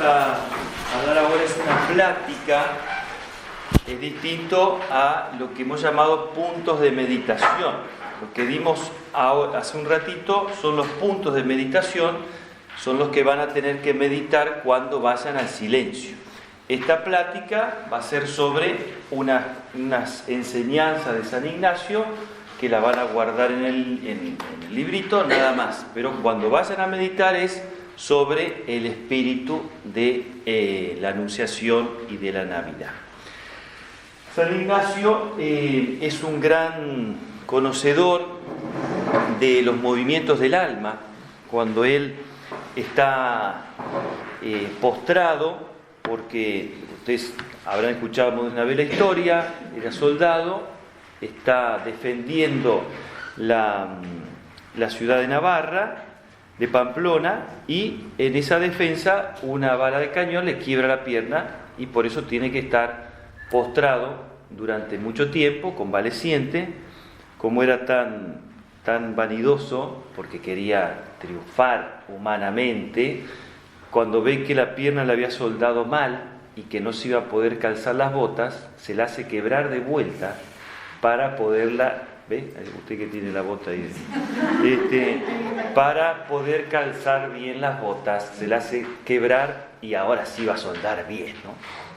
a dar ahora es una plática. Es distinto a lo que hemos llamado puntos de meditación. Lo que dimos hace un ratito son los puntos de meditación, son los que van a tener que meditar cuando vayan al silencio. Esta plática va a ser sobre unas enseñanzas de San Ignacio que la van a guardar en el librito, nada más. Pero cuando vayan a meditar es sobre el espíritu de la Anunciación y de la Navidad. San Ignacio es un gran conocedor de los movimientos del alma. Cuando él está postrado, porque ustedes habrán escuchado una vez la historia, era soldado, está defendiendo la ciudad de Navarra, de Pamplona, y en esa defensa una bala de cañón le quiebra la pierna y por eso tiene que estar postrado durante mucho tiempo, convaleciente. Como era tan vanidoso, porque quería triunfar humanamente, cuando ve que la pierna le había soldado mal y que no se iba a poder calzar las botas, se la hace quebrar de vuelta para poderla, ¿ve? Usted que tiene la bota ahí, para poder calzar bien las botas, se la hace quebrar y ahora sí va a soldar bien, ¿no?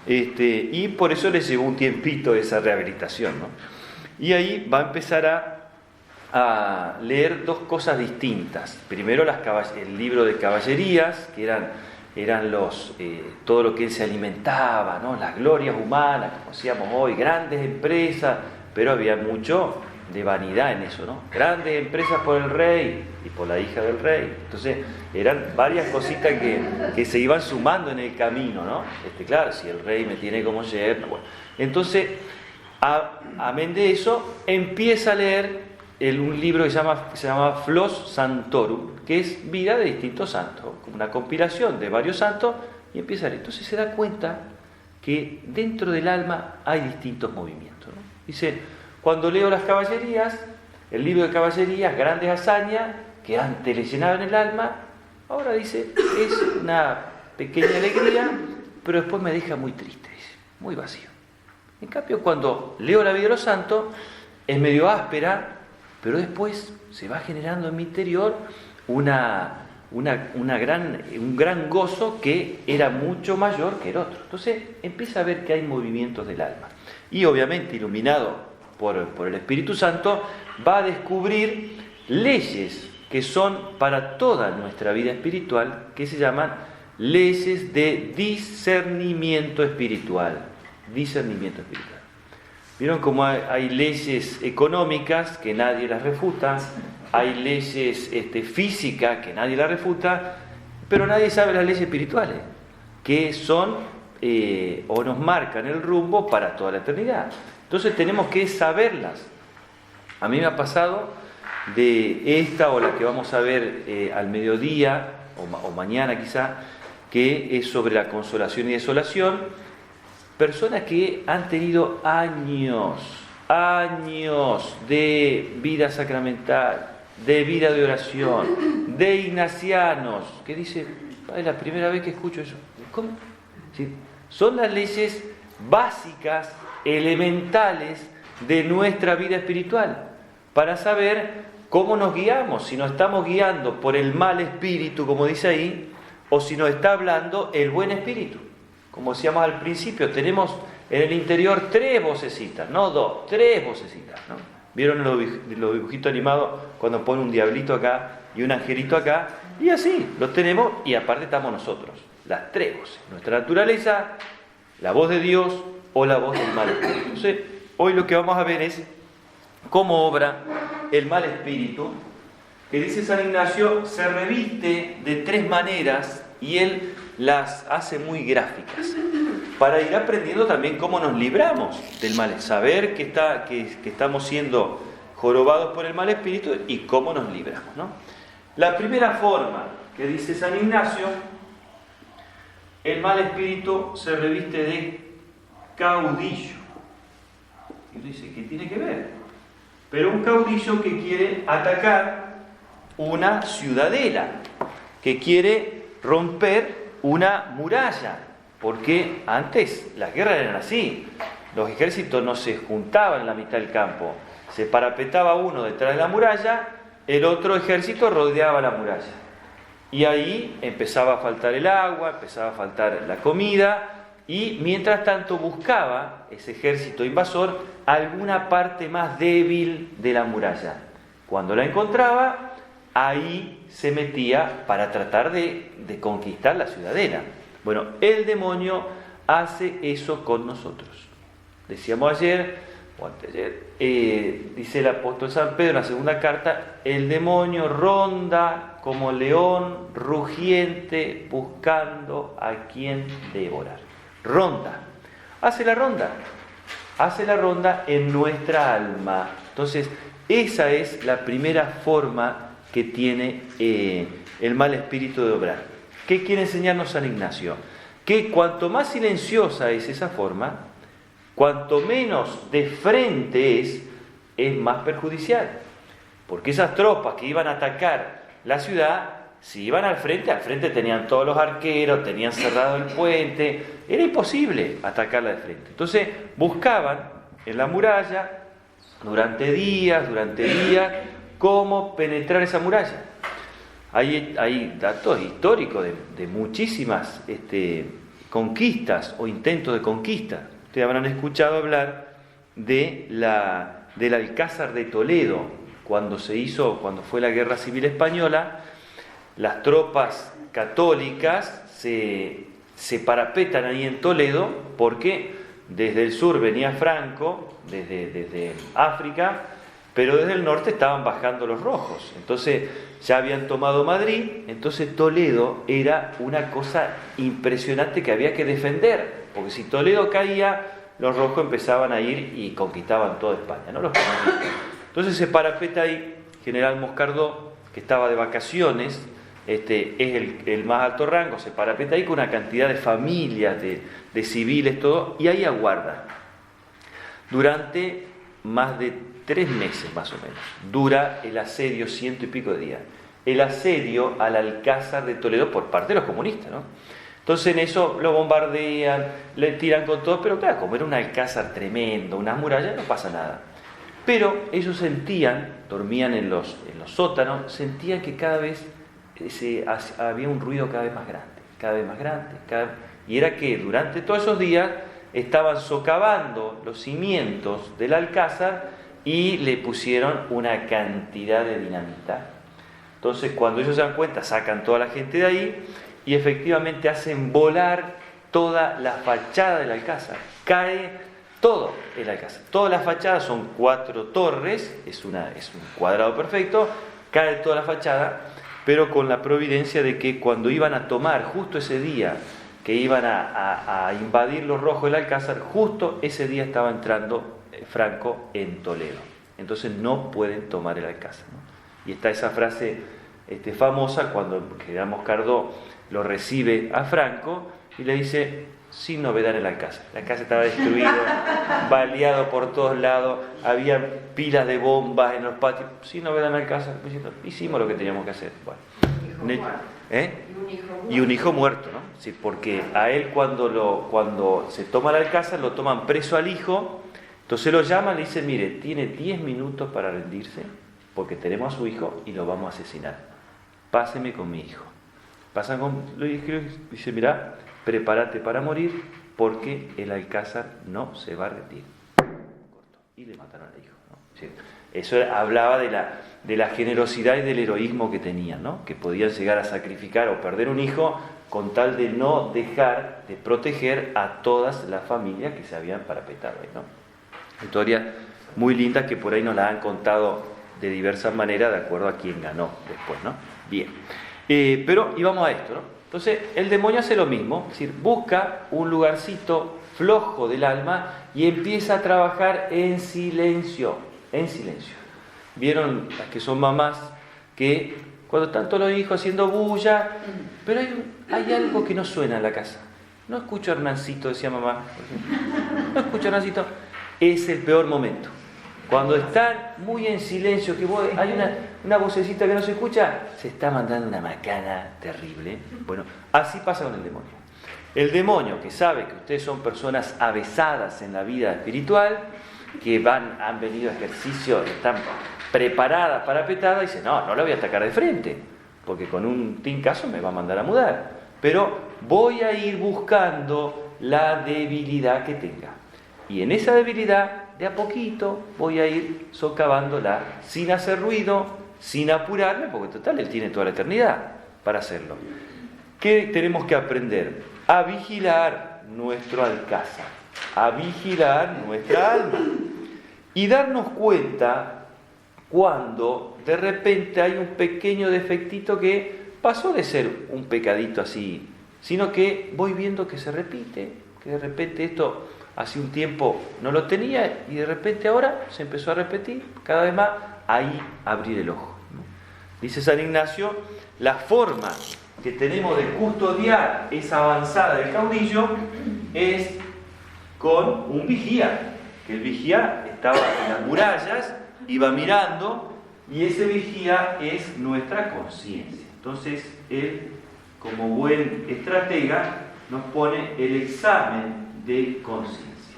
Y por eso le llevó un tiempito esa rehabilitación, ¿no? Y ahí va a empezar a leer dos cosas distintas. Primero el libro de caballerías, que eran todo lo que él se alimentaba, ¿no? Las glorias humanas, como decíamos hoy, grandes empresas, pero había mucho de vanidad en eso, ¿no? Grandes empresas por el rey y por la hija del rey. Entonces eran varias cositas que se iban sumando en el camino, ¿no? Claro, si el rey me tiene como yerno, bueno. Entonces, amén de eso, empieza a leer un libro que se llama Flos Santorum, que es vida de distintos santos, una compilación de varios santos, y empieza a leer. Entonces se da cuenta que dentro del alma hay distintos movimientos, ¿no? Dice, cuando leo las caballerías, el libro de caballerías, grandes hazañas, que antes le llenaban el alma, ahora dice, es una pequeña alegría, pero después me deja muy triste, muy vacío. En cambio, cuando leo la vida de los santos, es medio áspera, pero después se va generando en mi interior un gran gozo que era mucho mayor que el otro. Entonces empieza a ver que hay movimientos del alma. Y obviamente, iluminado por el Espíritu Santo, va a descubrir leyes que son para toda nuestra vida espiritual, que se llaman leyes de discernimiento espiritual. Discernimiento espiritual. ¿Vieron cómo hay leyes económicas que nadie las refuta? Hay leyes físicas que nadie las refuta, pero nadie sabe las leyes espirituales, que son o nos marcan el rumbo para toda la eternidad. Entonces tenemos que saberlas. A mí me ha pasado de esta o la que vamos a ver al mediodía o mañana quizá, que es sobre la consolación y desolación. Personas que han tenido años de vida sacramental, de vida de oración, de ignacianos, que dicen, es la primera vez que escucho eso. ¿Cómo? ¿Sí? Son las leyes básicas, elementales de nuestra vida espiritual, para saber cómo nos guiamos, si nos estamos guiando por el mal espíritu, como dice ahí, o si nos está hablando el buen espíritu. Como decíamos al principio, tenemos en el interior 3 vocecitas, no 2, 3 vocecitas, ¿no? ¿Vieron los dibujitos animados cuando pone un diablito acá y un angelito acá? Y así, los tenemos y aparte estamos nosotros, las 3 voces. Nuestra naturaleza, la voz de Dios o la voz del mal espíritu. Entonces, hoy lo que vamos a ver es cómo obra el mal espíritu, que dice San Ignacio, se reviste de 3 maneras y él las hace muy gráficas, para ir aprendiendo también cómo nos libramos del mal, saber que estamos siendo jorobados por el mal espíritu y cómo nos libramos, ¿no? La primera forma que dice San Ignacio, el mal espíritu se reviste de caudillo. Y uno dice, ¿qué tiene que ver? Pero un caudillo que quiere atacar una ciudadela, que quiere romper una muralla, porque antes las guerras eran así. Los ejércitos no se juntaban en la mitad del campo, se parapetaba uno detrás de la muralla, el otro ejército rodeaba la muralla. Y ahí empezaba a faltar el agua, empezaba a faltar la comida, y mientras tanto buscaba ese ejército invasor alguna parte más débil de la muralla. Cuando la encontraba, ahí se metía para tratar de conquistar la ciudadela. Bueno, el demonio hace eso con nosotros. Decíamos ayer, o anteayer, dice el apóstol San Pedro en la segunda carta, el demonio ronda como león rugiente buscando a quien devorar. Ronda, hace la ronda en nuestra alma. Entonces, esa es la primera forma que tiene el mal espíritu de obrar. ¿Qué quiere enseñarnos San Ignacio? Que cuanto más silenciosa es esa forma, cuanto menos de frente es más perjudicial. Porque esas tropas que iban a atacar la ciudad, si iban al frente tenían todos los arqueros, tenían cerrado el puente, era imposible atacarla de frente. Entonces buscaban en la muralla, durante días, cómo penetrar esa muralla. Hay datos históricos de muchísimas conquistas o intentos de conquista. Ustedes habrán escuchado hablar del Alcázar de Toledo, cuando fue la Guerra Civil Española. Las tropas católicas se parapetan ahí en Toledo porque desde el sur venía Franco, desde África, pero desde el norte estaban bajando los rojos. Entonces ya habían tomado Madrid, entonces Toledo era una cosa impresionante que había que defender, porque si Toledo caía, los rojos empezaban a ir y conquistaban toda España, ¿no? Entonces se parapeta ahí General Moscardó, que estaba de vacaciones, es el más alto rango, se parapeta ahí con una cantidad de familias, de civiles, todo, y ahí aguarda. Durante más de 3 meses más o menos, dura el asedio, 100 y pico de días. El asedio al Alcázar de Toledo por parte de los comunistas, ¿no? Entonces en eso lo bombardean, le tiran con todo, pero claro, como era un alcázar tremendo, unas murallas, no pasa nada. Pero ellos dormían en los sótanos, sentían que cada vez había un ruido cada vez más grande, y era que durante todos esos días estaban socavando los cimientos del alcázar y le pusieron una cantidad de dinamita. Entonces cuando ellos se dan cuenta, sacan toda la gente de ahí y efectivamente hacen volar toda la fachada del alcázar. Cae todo el alcázar. Todas las fachadas son 4 torres, es un cuadrado perfecto, cae toda la fachada, pero con la providencia de que cuando iban a tomar, justo ese día que iban a invadir los rojos del alcázar, justo ese día estaba entrando Franco en Toledo. Entonces no pueden tomar el alcázar, ¿no? Y está esa frase famosa cuando General Moscardó lo recibe a Franco y le dice: sin novedad en el alcázar. El alcázar estaba destruido, baleado por todos lados, había pilas de bombas en los patios, sin novedad en el alcázar. Hicimos lo que teníamos que hacer. Bueno, y un hijo muerto, ¿no? Sí, porque a él cuando se toma el alcázar lo toman preso al hijo, entonces lo llaman y le dicen: mire, tiene 10 minutos para rendirse porque tenemos a su hijo y lo vamos a asesinar. Páseme con mi hijo. Pasan con lo dice: mira, prepárate para morir porque el alcázar no se va a rendir. Y le mataron al hijo, ¿no? Sí. Eso hablaba de la generosidad y del heroísmo que tenían, ¿no? Que podían llegar a sacrificar o perder un hijo con tal de no dejar de proteger a todas las familias que se habían parapetado ahí, ¿no? Historias muy lindas que por ahí nos la han contado de diversas maneras de acuerdo a quién ganó después, ¿no? Bien. Pero íbamos a esto, ¿no? Entonces el demonio hace lo mismo, es decir, busca un lugarcito flojo del alma y empieza a trabajar en silencio. Vieron las que son mamás que cuando están todos los hijos haciendo bulla, pero hay algo que no suena en la casa. No escucho a Hernancito, decía mamá, no escucho a Hernancito. Es el peor momento. Cuando están muy en silencio, que hay una vocecita que no se escucha, se está mandando una macana terrible. Bueno, así pasa con el demonio. El demonio, que sabe que ustedes son personas avesadas en la vida espiritual, que han venido a ejercicio, están preparadas para petada, dice, no la voy a atacar de frente, porque con un tincazo me va a mandar a mudar. Pero voy a ir buscando la debilidad que tenga. Y en esa debilidad, de a poquito, voy a ir socavándola, sin hacer ruido, sin apurarme, porque total, él tiene toda la eternidad para hacerlo. ¿Qué tenemos que aprender? A vigilar nuestro alcázar, a vigilar nuestra alma. Y darnos cuenta cuando de repente hay un pequeño defectito que pasó de ser un pecadito así, sino que voy viendo que se repite, que de repente esto hace un tiempo no lo tenía y de repente ahora se empezó a repetir cada vez más, ahí abrir el ojo. Dice San Ignacio, la forma que tenemos de custodiar esa avanzada del caudillo es con un vigía, que el vigía estaba en las murallas, iba mirando, y ese vigía es nuestra conciencia. Entonces, él, como buen estratega, nos pone el examen de conciencia.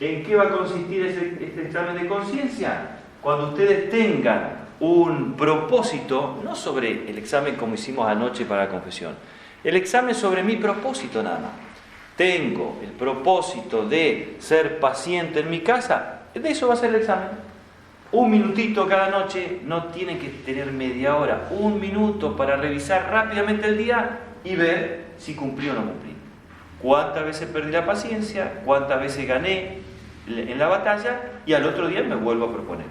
¿En qué va a consistir este examen de conciencia? Cuando ustedes tengan un propósito, no sobre el examen como hicimos anoche para la confesión, el examen sobre mi propósito nada más. Tengo el propósito de ser paciente en mi casa, de eso va a ser el examen. Un minutito cada noche, no tienen que tener media hora, un minuto para revisar rápidamente el día y ver si cumplí o no cumplí. Cuántas veces perdí la paciencia, cuántas veces gané en la batalla y al otro día me vuelvo a proponer.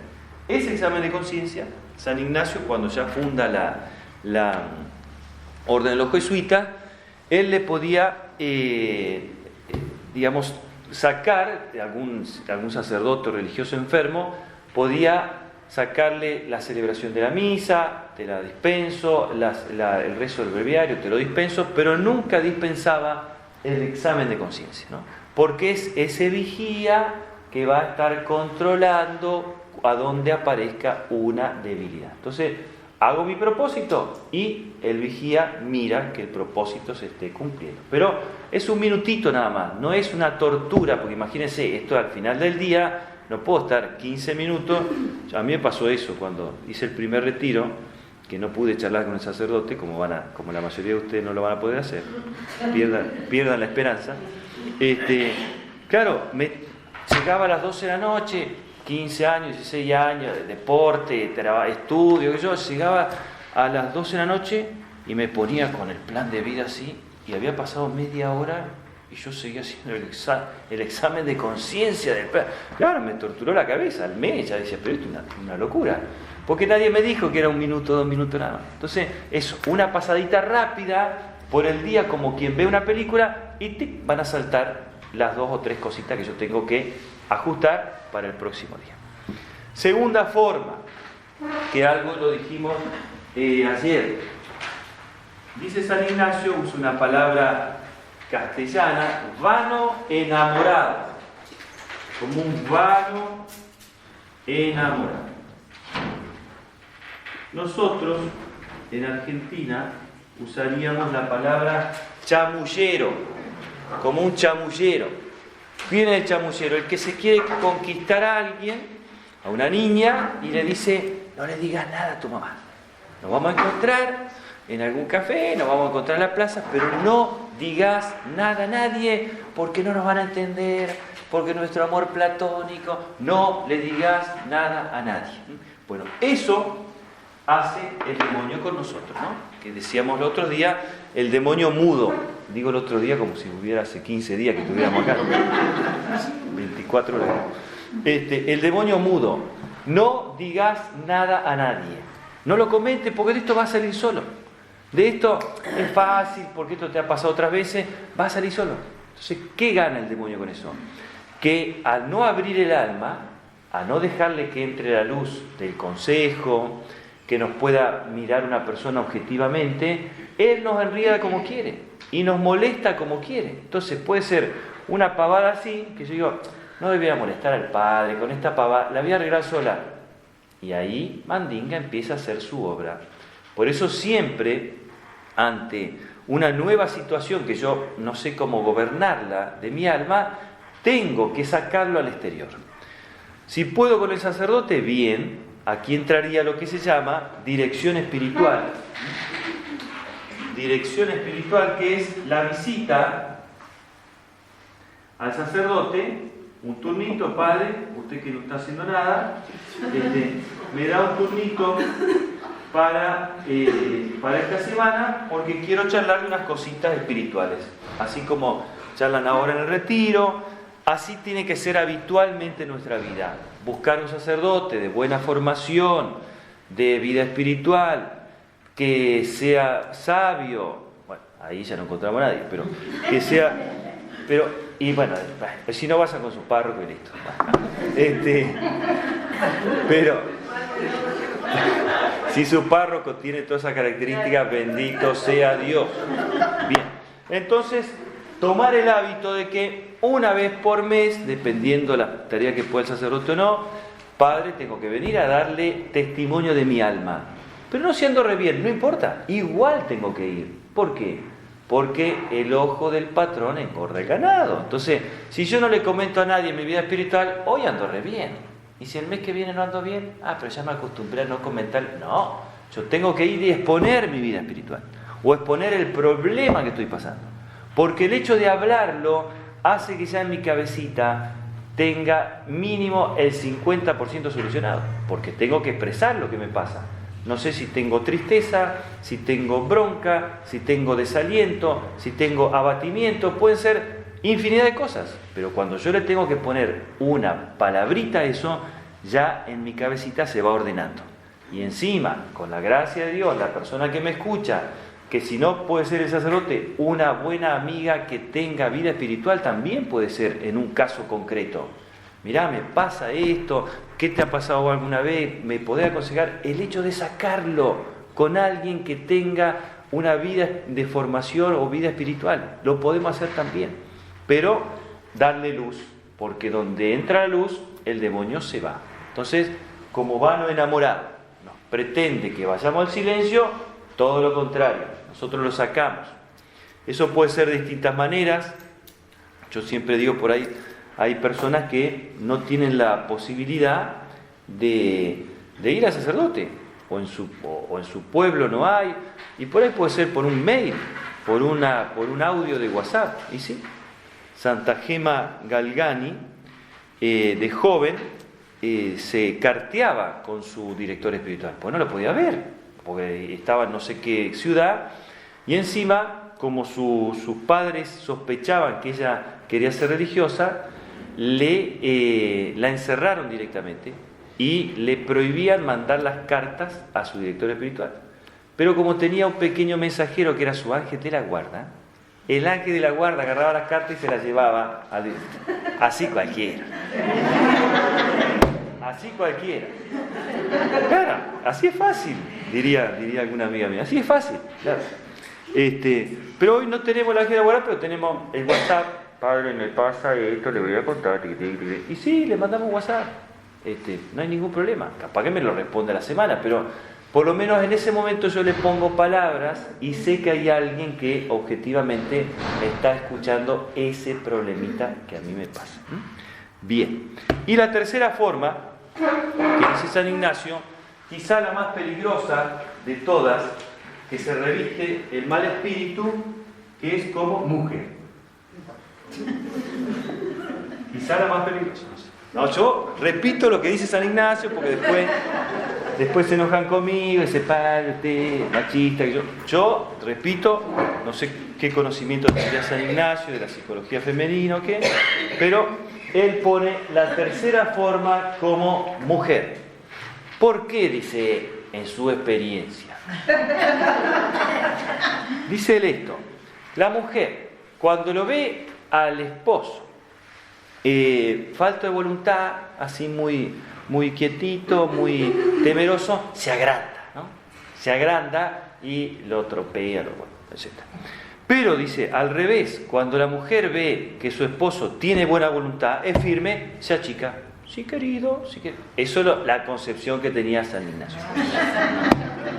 Ese examen de conciencia, San Ignacio, cuando ya funda la orden de los jesuitas, él le podía, sacar de algún sacerdote o religioso enfermo, podía sacarle la celebración de la misa, te la dispenso, el rezo del breviario, te lo dispenso, pero nunca dispensaba el examen de conciencia, ¿no? Porque es ese vigía que va a estar controlando a donde aparezca una debilidad. Entonces, hago mi propósito y el vigía mira que el propósito se esté cumpliendo. Pero es un minutito nada más, no es una tortura, porque imagínense, esto al final del día, no puedo estar 15 minutos. A mí me pasó eso cuando hice el primer retiro, que no pude charlar con el sacerdote, como la mayoría de ustedes no lo van a poder hacer, pierdan la esperanza. Claro, llegaba a las 12 de la noche, 15 años, 16 años, de deporte, estudio, yo llegaba a las 12 de la noche y me ponía con el plan de vida así, y había pasado media hora y yo seguía haciendo el examen de conciencia del plan. Claro, me torturó la cabeza, al mes ya decía, pero esto es una locura, porque nadie me dijo que era 1 minuto, 2 minutos nada más. Entonces, es una pasadita rápida por el día, como quien ve una película, y van a saltar las 2 o 3 cositas que yo tengo que ajustar para el próximo día. Segunda forma, que algo lo dijimos ayer. Dice San Ignacio, usa una palabra castellana, vano enamorado, como un vano enamorado. Nosotros, en Argentina, usaríamos la palabra chamullero, como un chamullero. Viene el chamullero, el que se quiere conquistar a alguien, a una niña, y le dice, no le digas nada a tu mamá. Nos vamos a encontrar en algún café, nos vamos a encontrar en la plaza, pero no digas nada a nadie, porque no nos van a entender, porque nuestro amor platónico, no le digas nada a nadie. Bueno, eso hace el demonio con nosotros, ¿no? Que decíamos el otro día, el demonio mudo. Digo el otro día como si hubiera hace 15 días que estuviéramos acá. 24 horas. El demonio mudo. No digas nada a nadie. No lo comentes porque de esto va a salir solo. De esto es fácil porque esto te ha pasado otras veces, va a salir solo. Entonces, ¿qué gana el demonio con eso? Que al no abrir el alma, a no dejarle que entre la luz del consejo, que nos pueda mirar una persona objetivamente, él nos enrieda como quiere y nos molesta como quiere. Entonces puede ser una pavada así, que yo digo, no debía molestar al padre, con esta pava, la voy a arreglar sola. Y ahí Mandinga empieza a hacer su obra. Por eso siempre, ante una nueva situación que yo no sé cómo gobernarla de mi alma, tengo que sacarlo al exterior. Si puedo con el sacerdote, bien, aquí entraría lo que se llama dirección espiritual. Dirección espiritual, que es la visita al sacerdote, un turnito, padre, usted que no está haciendo nada, me da un turnito para esta semana, porque quiero charlar de unas cositas espirituales, así como charlan ahora en el retiro. Así tiene que ser habitualmente nuestra vida. Buscar un sacerdote de buena formación, de vida espiritual, que sea sabio. Bueno, ahí ya no encontramos a nadie, pero que sea... y bueno, si no vas a con su párroco y listo. Pero si su párroco tiene todas esas características, bendito sea Dios. Bien, entonces tomar el hábito de que una vez por mes, dependiendo la tarea que pueda el sacerdote o no, padre, tengo que venir a darle testimonio de mi alma. Pero no siendo re bien, no importa, igual tengo que ir. ¿Por qué? Porque el ojo del patrón engorda el ganado. Entonces, si yo no le comento a nadie en mi vida espiritual, hoy ando re bien. Y si el mes que viene no ando bien, pero ya me acostumbré a no comentar. No, yo tengo que ir y exponer mi vida espiritual. O exponer el problema que estoy pasando. Porque el hecho de hablarlo hace que ya en mi cabecita tenga mínimo el 50% solucionado. Porque tengo que expresar lo que me pasa. No sé si tengo tristeza, si tengo bronca, si tengo desaliento, si tengo abatimiento. Pueden ser infinidad de cosas. Pero cuando yo le tengo que poner una palabrita a eso, ya en mi cabecita se va ordenando. Y encima, con la gracia de Dios, la persona que me escucha, que si no puede ser el sacerdote, una buena amiga que tenga vida espiritual también puede ser en un caso concreto. Mirá, me pasa esto, ¿qué te ha pasado alguna vez? ¿Me podés aconsejar? El hecho de sacarlo con alguien que tenga una vida de formación o vida espiritual, lo podemos hacer también. Pero darle luz, porque donde entra la luz, el demonio se va. Entonces, como vano enamorado, nos pretende que vayamos al silencio, todo lo contrario. Nosotros lo sacamos. Eso puede ser de distintas maneras. Yo siempre digo por ahí, hay personas que no tienen la posibilidad de ir al sacerdote, o en su pueblo no hay, y por ahí puede ser por un mail, por un audio de WhatsApp. Y sí, Santa Gema Galgani, de joven, se carteaba con su director espiritual, pues no lo podía ver, porque estaba en no sé qué ciudad, y encima, como sus padres sospechaban que ella quería ser religiosa, la encerraron directamente y le prohibían mandar las cartas a su director espiritual. Pero como tenía un pequeño mensajero que era su ángel de la guarda, el ángel de la guarda agarraba las cartas y se las llevaba a Dios. Así cualquiera. Así cualquiera. Claro, así es fácil, diría alguna amiga mía. Así es fácil, claro. Pero hoy no tenemos la ángel de la guarda, pero tenemos el WhatsApp. Padre, me pasa esto, le voy a contar. Y sí, le mandamos WhatsApp. No hay ningún problema. Capaz que me lo responde a la semana, pero por lo menos en ese momento yo le pongo palabras y sé que hay alguien que objetivamente está escuchando ese problemita que a mí me pasa. Bien. Y la tercera forma, que dice San Ignacio, quizá la más peligrosa de todas, que se reviste el mal espíritu, que es como mujer. Quizá la más peligrosa. No, yo repito lo que dice San Ignacio, porque después se enojan conmigo, ese padre machista. Yo repito, no sé qué conocimiento tendría San Ignacio de la psicología femenina o qué, pero él pone la tercera forma como mujer. ¿Por qué? Dice en su experiencia. Dice él esto: la mujer, cuando lo ve al esposo, falta de voluntad, así muy, muy quietito, muy temeroso, se agranda, ¿no? Se agranda y lo tropea, etc. Pero dice, al revés, cuando la mujer ve que su esposo tiene buena voluntad, es firme, se achica. Sí, querido, sí que... Eso es la concepción que tenía San Ignacio.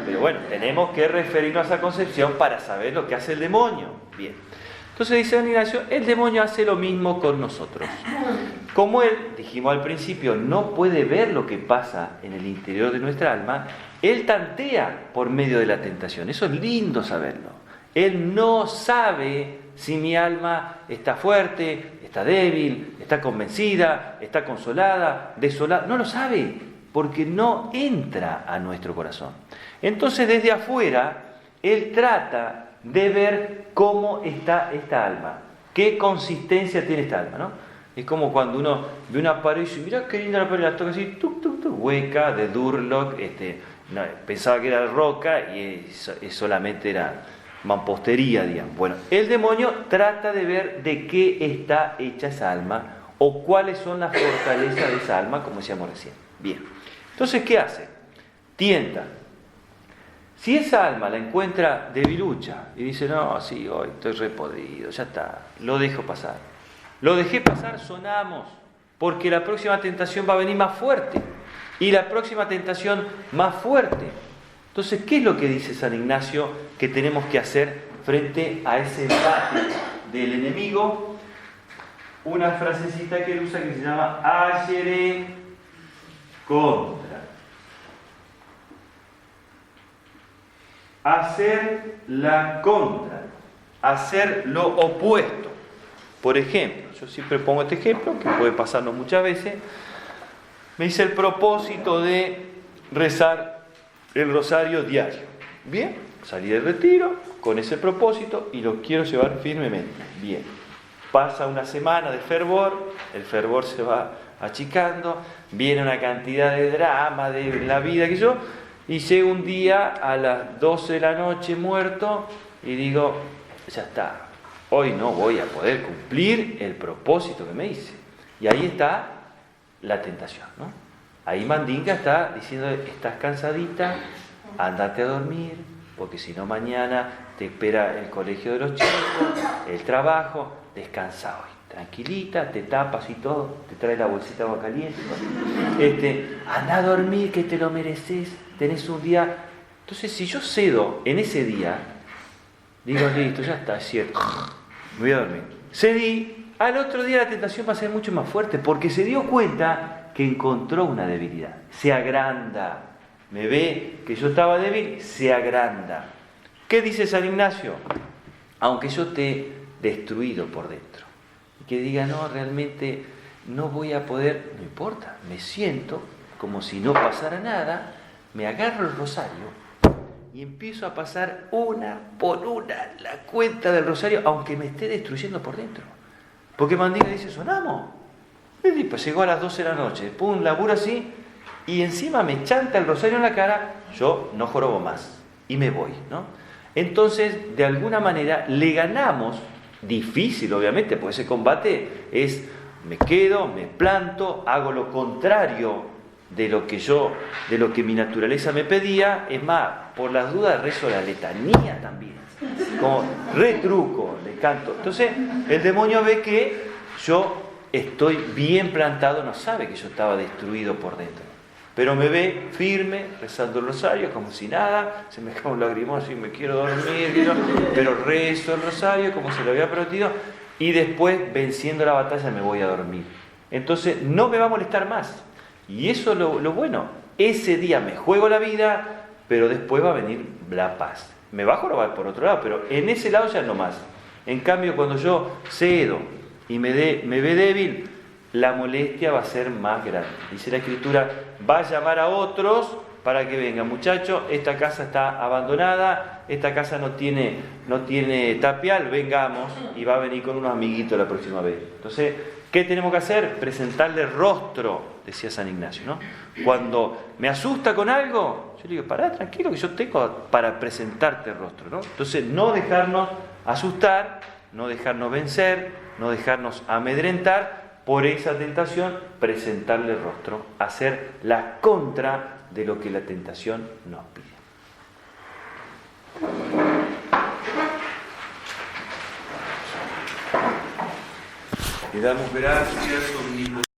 Pero bueno, tenemos que referirnos a esa concepción para saber lo que hace el demonio. Bien. Entonces dice San Ignacio, el demonio hace lo mismo con nosotros. Como él, dijimos al principio, no puede ver lo que pasa en el interior de nuestra alma, él tantea por medio de la tentación. Eso es lindo saberlo. Él no sabe si mi alma está fuerte, está débil, está convencida, está consolada, desolada. No lo sabe, porque no entra a nuestro corazón. Entonces, desde afuera, él trata de ver cómo está esta alma, qué consistencia tiene esta alma, ¿no? Es como cuando uno ve una pared y dice, mirá qué linda la pared, la toca así, tuc, tuc, tuc, hueca, de Durlock, no, pensaba que era roca y solamente era mampostería, digamos. Bueno, el demonio trata de ver de qué está hecha esa alma o cuáles son las fortalezas de esa alma, como decíamos recién. Bien, entonces, ¿qué hace? Tienta. Si esa alma la encuentra debilucha y dice, no, sí, hoy estoy repodrido, ya está, lo dejo pasar. Lo dejé pasar, sonamos, porque la próxima tentación va a venir más fuerte. Y la próxima tentación más fuerte. Entonces, ¿qué es lo que dice San Ignacio que tenemos que hacer frente a ese embate del enemigo? Una frasecita que él usa que se llama agere contra. Hacer la contra, hacer lo opuesto. Por ejemplo, yo siempre pongo este ejemplo, que puede pasarnos muchas veces. Me hice el propósito de rezar el rosario diario. Bien, salí del retiro con ese propósito y lo quiero llevar firmemente. Bien, pasa una semana de fervor, el fervor se va achicando, viene una cantidad de drama de la vida que yo, y llego un día a las 12 de la noche muerto y digo, ya está, hoy no voy a poder cumplir el propósito que me hice. Y ahí está la tentación, ¿no? Ahí Mandinga está diciendo, estás cansadita, ándate a dormir, porque si no mañana te espera el colegio de los chicos, el trabajo, descansa hoy, tranquilita, te tapas y todo, te trae la bolsita de agua caliente, anda a dormir que te lo mereces, tenés un día. Entonces, si yo cedo en ese día, digo, listo, ya está, es cierto, me voy a dormir. Cedí, al otro día la tentación va a ser mucho más fuerte, porque se dio cuenta que encontró una debilidad, se agranda, me ve que yo estaba débil, se agranda. ¿Qué dice San Ignacio? Aunque yo te he destruido por dentro, y que diga, no, realmente no voy a poder, no importa, me siento como si no pasara nada, me agarro el rosario y empiezo a pasar una por una la cuenta del rosario, aunque me esté destruyendo por dentro. Porque Mandinga dice, sonamos. Y pues llegó a las 12 de la noche, pum, laburo así, y encima me chanta el rosario en la cara, yo no jorobo más, y me voy, ¿no? Entonces, de alguna manera, le ganamos, difícil obviamente, porque ese combate es, me quedo, me planto, hago lo contrario de lo que mi naturaleza me pedía, es más, por las dudas rezo la letanía también, como retruco, le canto. Entonces, el demonio ve que yo estoy bien plantado, no sabe que yo estaba destruido por dentro, pero me ve firme, rezando el rosario, como si nada, se me cae un lagrimón, así me quiero dormir, pero rezo el rosario como se lo había prometido, y después, venciendo la batalla, me voy a dormir. Entonces, no me va a molestar más, y eso es lo bueno. Ese día me juego la vida, pero después va a venir la paz. Me va a jorobar por otro lado, pero en ese lado ya no más. En cambio, cuando yo cedo y me ve débil, la molestia va a ser más grande. Dice la Escritura, va a llamar a otros para que vengan. Muchachos, esta casa está abandonada, esta casa no tiene tapial, vengamos, y va a venir con unos amiguitos la próxima vez. Entonces, ¿qué tenemos que hacer? Presentarle rostro, decía San Ignacio, ¿no? Cuando me asusta con algo, yo le digo, pará, tranquilo, que yo tengo para presentarte rostro, ¿no? Entonces, no dejarnos asustar, no dejarnos vencer, no dejarnos amedrentar por esa tentación, presentarle rostro, hacer la contra de lo que la tentación nos pide. Te damos gracias, omnipotente.